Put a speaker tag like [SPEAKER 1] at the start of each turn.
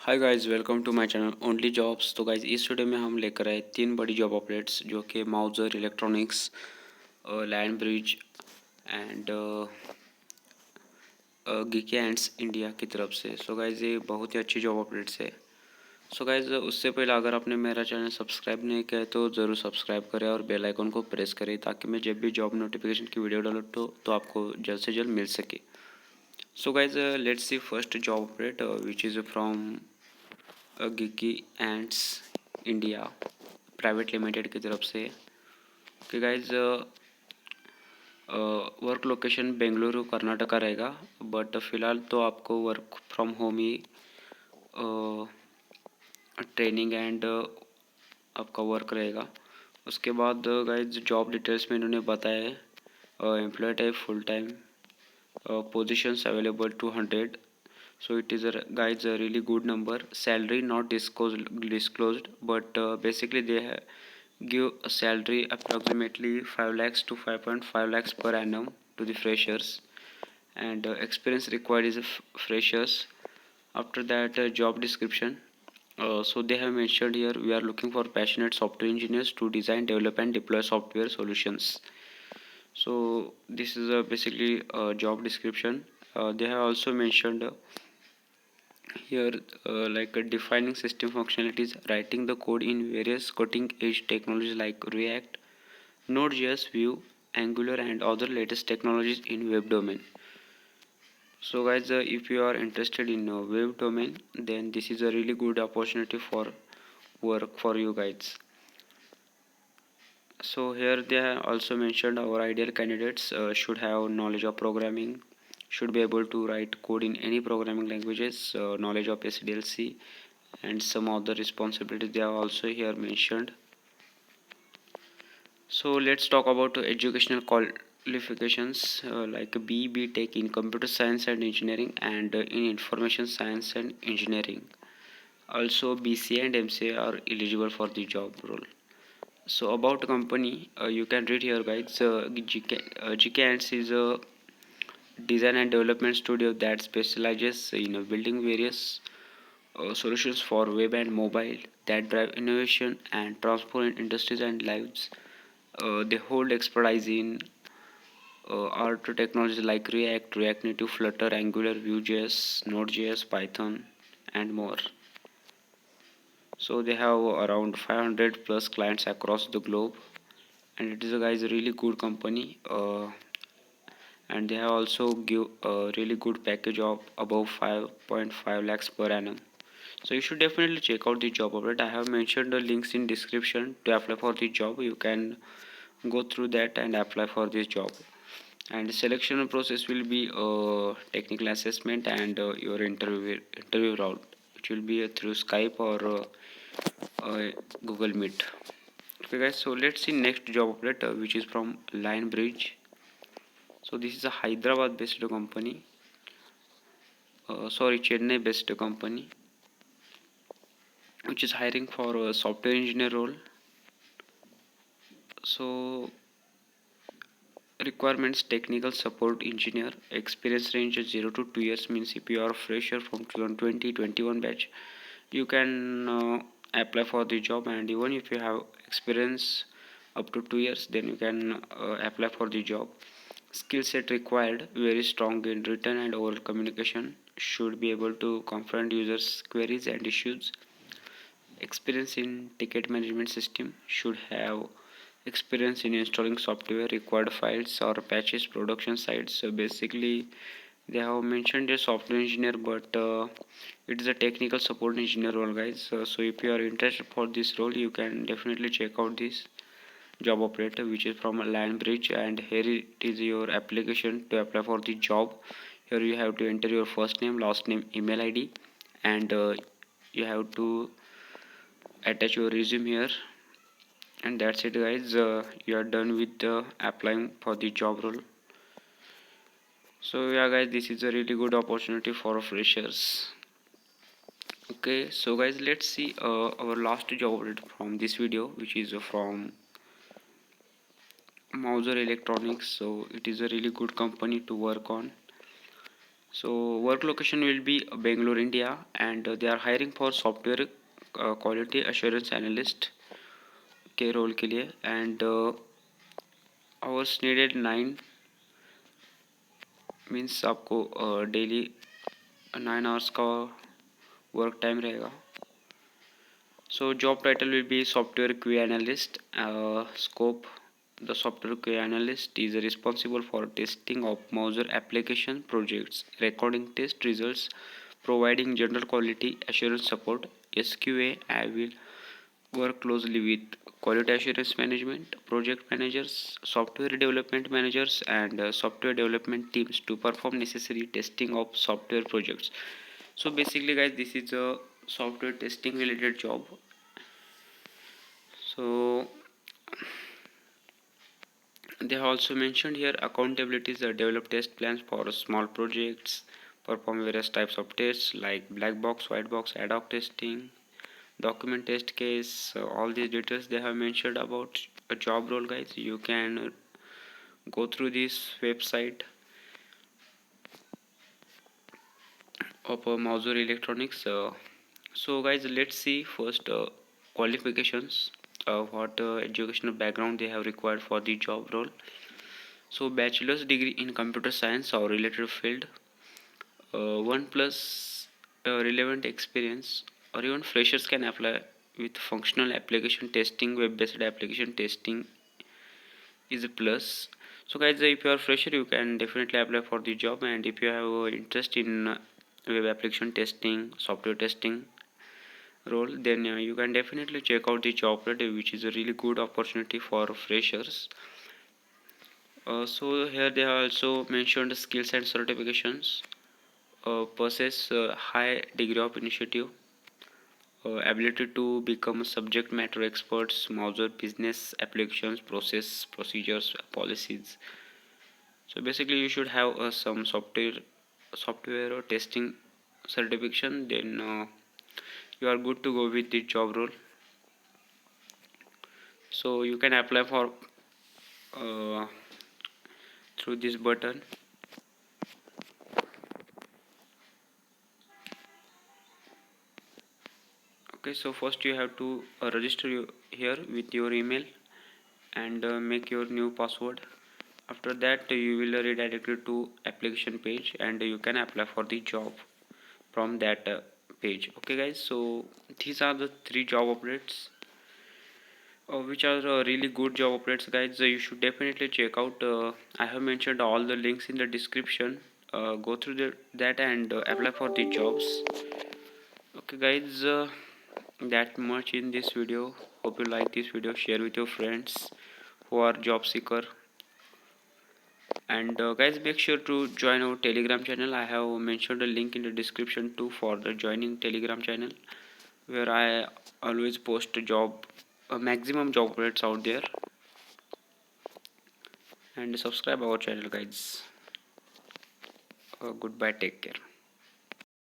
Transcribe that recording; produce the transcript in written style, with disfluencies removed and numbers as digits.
[SPEAKER 1] Hi guys, welcome to my channel only jobs. तो guys इस video में हम लेकर आए तीन बड़ी जॉब अपडेट्स जो कि Mouser electronics, land bridge and Gigants India की तरफ से। सो गाइस ये बहुत ही अच्छी जॉब अपडेट्स है। सो गाइस उससे पहले अगर आपने मेरा चैनल सब्सक्राइब नहीं किया है तो ज़रूर सब्सक्राइब करें और बेल आइकन को प्रेस करें ताकि मैं जब भी जॉब नोटिफिकेशन की वीडियो डालूँ तो आपको जल्द से जल्द मिल सके। So guys let's see first job update which is from Gigi ends India private limited की तरफ से कि guys work location Bengaluru Karnataka रहेगा, बट फ़िलहाल तो आपको work from home he training and आपका वर्क रहेगा। उसके बाद गाइज जॉब डिटेल्स में इन्होंने बताया है employ type full time, positions available 200. So it is a guys a really good number. Salary not disclosed, but basically they give a salary approximately 5 lakhs to 5.5 lakhs per annum to the freshers, and experience required is freshers. After that job description, so they have mentioned here we are looking for passionate software engineers to design, develop and deploy software solutions. So this is basically a job description. They have also mentioned here defining system functionalities, writing the code in various cutting edge technologies like React, Node.js, Vue, Angular and other latest technologies in web domain. So guys, if you are interested in web domain, then this is a really good opportunity for work for you guys. So here they have also mentioned our ideal candidates should have knowledge of programming, should be able to write code in any programming languages, knowledge of SDLC, and some other responsibilities they are also here mentioned. So let's talk about educational qualifications like B Tech in computer science and engineering and in information science and engineering. Also BCA and MCA are eligible for the job role. So about the company, you can read here guys. GKNs is a design and development studio that specializes in building various solutions for web and mobile that drive innovation and transform industries and lives. They hold expertise in art technologies like React Native, Flutter, Angular, Vue.js, Node.js, Python, and more. So they have around 500 plus clients across the globe, and it is a guys a really good company. And they have also give a really good package of above 5.5 lakhs per annum. So you should definitely check out the job update. I have mentioned the links in description to apply for the job. You can go through that and apply for this job. And the selection process will be a technical assessment and your interview route. It will be through Skype or Google Meet. Okay guys, so let's see next job update which is from Line Bridge. So this is a Hyderabad based company, sorry, Chennai based company, which is hiring for a software engineer role. So requirements: technical support engineer, experience range 0 to 2 years, means if you are a fresher from 2021 batch you can apply for the job, and even if you have experience up to 2 years then you can apply for the job. Skill set required: very strong in written and oral communication, should be able to confront users queries and issues, experience in ticket management system, should have experience in installing software, required files or patches, production sites. So basically they have mentioned a software engineer, but it is a technical support engineer role guys. So if you are interested for this role you can definitely check out this job operator which is from Land Bridge, and here it is your application to apply for the job. Here you have to enter your first name, last name, email ID, and you have to attach your resume here, and that's it guys. You are done with applying for the job role. So yeah guys, this is a really good opportunity for freshers. Okay, so guys, let's see our last job update from this video, which is from Mauser Electronics. So it is a really good company to work on. So work location will be Bangalore, India, and they are hiring for software quality assurance analyst के role के लिए. And hours needed 9 means आपको daily 9 hours का work time रहेगा. So job title will be software QA analyst. Scope: the software QA analyst is responsible for testing of Mauser application projects, recording test results, providing general quality assurance support. SQA will work closely with quality assurance management, project managers, software development managers, and software development teams to perform necessary testing of software projects. So basically guys, this is a software testing related job. So they have also mentioned here accountabilities that develop test plans for small projects, perform various types of tests like black box, white box, ad hoc testing, document test case. All these details they have mentioned about a job role guys. You can go through this website of Mauser Electronics. So guys, let's see first qualifications, what educational background they have required for the job role. So bachelor's degree in computer science or related field, 1 plus relevant experience, or even freshers can apply with functional application testing, web-based application testing is a plus. So guys, if you are fresher, you can definitely apply for the job, and if you have interest in web application testing, software testing role, then you can definitely check out the job role, which is a really good opportunity for freshers. So here they have also mentioned skills and certifications. Possess high degree of initiative, ability to become subject matter experts, Mauser business applications, process, procedures, policies. So basically, you should have some software or testing certification. Then you are good to go with the job role. So you can apply for uh, through this button. Okay, so first you have to register here with your email and make your new password. After that you will redirect to application page and you can apply for the job from that page. Okay guys, so these are the 3 job updates which are really good job updates guys. You should definitely check out. I have mentioned all the links in the description. Go through that and apply for the jobs. Okay guys, that much in this video. Hope you like this video. Share with your friends who are job seeker, and guys, make sure to join our Telegram channel. I have mentioned a link in the description too for the joining Telegram channel, where I always post job maximum job rates out there. And subscribe our channel guys. Goodbye, take care.